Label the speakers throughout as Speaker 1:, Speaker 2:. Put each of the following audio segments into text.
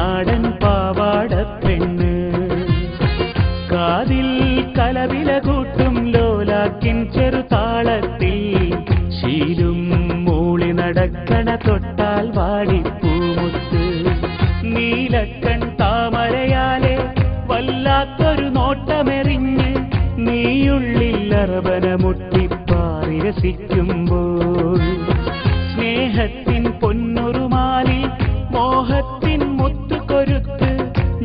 Speaker 1: നാടൻ പാവാടപ്പെണ്ണ്. കാതിൽ കലവില കൂട്ടും ലോലാക്കിൻ ചെറുതാളത്തിൽ ശീലും മൂളി നടക്കണ തൊട്ടാൽ വാടിപ്പൂമുത്ത്. നീലക്കൺ താമരയാലെ വല്ലാത്തൊരു നോട്ടമെറിഞ്ഞ് നീയുള്ളിൽ അറബന മുട്ടിപ്പാറി രസിക്കുമ്പോൾ സ്നേഹത്തിൻ പൊന്നുറുമാലിൽ മോഹത്തിൻ മുത്തുകൊരുത്ത്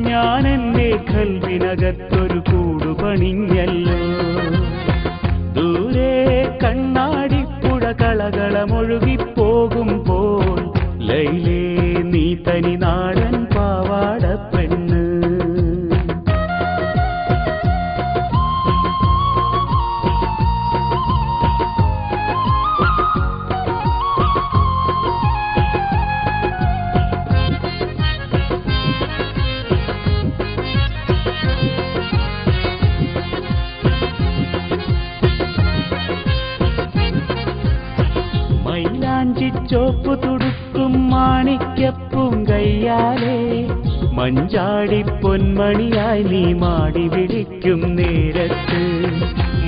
Speaker 1: ഞാൻ എൻ്റെ കൽവിനകത്തൊരു കൂടുപണിഞ്ഞല്ലോ. ദൂരെ കണ്ണാടിപ്പുഴ കളകളമൊഴുകിപ്പോകുമ്പോൾ ലൈലേ നീ തനി നാടൻ പാവാടപ്പെണ്ണ്. മൈലാഞ്ചിച്ചോപ്പു തുടുക്കും മാണിക്യപ്പും കയ്യാലേ മഞ്ചാടി പൊന്മണിയായി നീ മാടി വിളിക്കും നേരത്ത്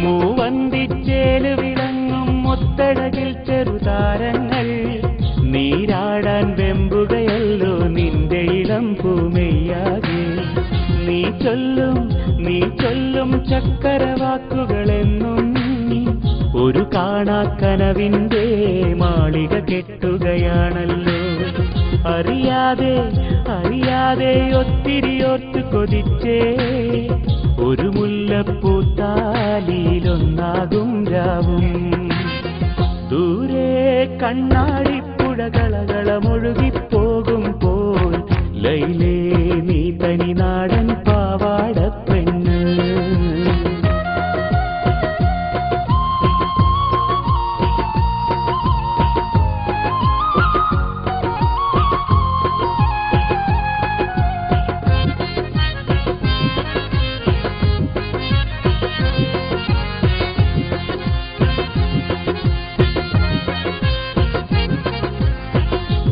Speaker 1: മൂവന്തിച്ചേല് വിളങ്ങും മുത്തഴകിൽ ചെറുതാരങ്ങൾ നീരാടാൻ വെമ്പുകയല്ലോ നിന്റെ ഇളം പൂമെയ്യാകെ. നീ ചൊല്ലും ചക്കരവാക്കുകളെന്നും ഒരു കാണാക്കനവിൻ്റെ മാളിക കെട്ടുകയാണല്ലോ. അറിയാതെ ഒത്തിരി ഓർത്ത് കൊതിച്ചേ ഒരു മുല്ലപ്പൂത്താലിയിലൊന്നാകും രാവും. ദൂരെ കണ്ണാടിപ്പുഴ കളകളമൊഴുകിപ്പോകുമ്പോൾ ലൈലേ നീ തനി നാടൻ പാവാടപ്പെണ്ണ്.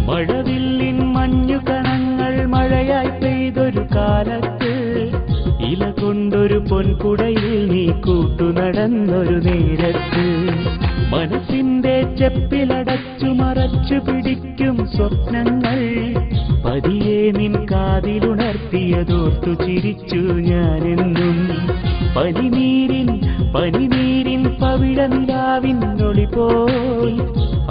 Speaker 1: മഴവില്ലിൻ മഞ്ഞുകണങ്ങൾ മഴയായി പെയ്തൊരു കാലത്ത് ഇല കൊണ്ടൊരു പൊൻകുടയിൽ നീ കൂട്ടുനടന്നൊരു നേരത്ത് മനസ്സിന്റെ ചെപ്പിലടച്ചു മറച്ചു പിടിക്കും സ്വപ്നങ്ങൾ പതിയെ നിൻ കാതിലുണർത്തിയതോർത്തു ചിരിച്ചു ഞാനെന്നും. പനിനീരിൻ പവിഴനിലാവിന്നൊളി പോൽ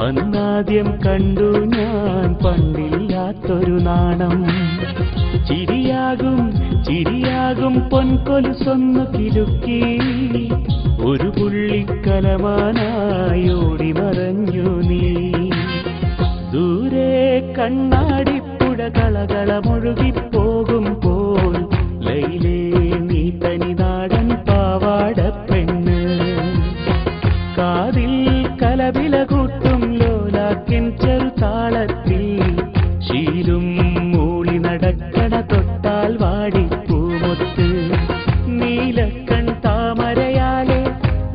Speaker 1: അന്നാദ്യം കണ്ടു ഞാൻ പണ്ടില്ലാത്തൊരു നാണം. ചിരിയാകും പൊൻകൊലുസൊന്നു കിലുക്കി ഒരു പുള്ളിക്കലമാനായി ഓടി മറഞ്ഞു നീ. ദൂരെ കണ്ണാടിപ്പുഴ കളകളമൊഴുകിപ്പോകുമ്പോൾ ലൈലേ നീ തനി നാടൻ പാവാടപ്പെണ്ണ്. കാതിൽ കലവില കൂട്ടും ലോലാക്കിൻ ചെറുതാളത്തിൽ ശീലും മൂളി നടക്കണ തൊട്ടാൽ വാടിപ്പൂമുത്ത്. നീലക്കൺ താമരയാലെ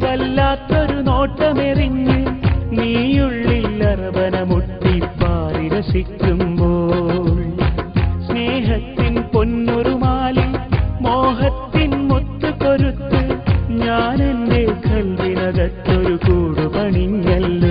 Speaker 1: വല്ലാത്തൊരു നോട്ടമെറിഞ്ഞ് നീയുള്ളിൽ അറബന മുട്ടിപ്പാറി രസിക്കുമ്പോൾ സ്നേഹത്തിൻ പൊന്നുറുമാലിൽ മോഹത്തിൻ മുത്തുകൊരുത്ത് ഞാൻ എൻ്റെ കൽവിനകത്തൊരു കൂടുപണിഞ്ഞല്ലോ.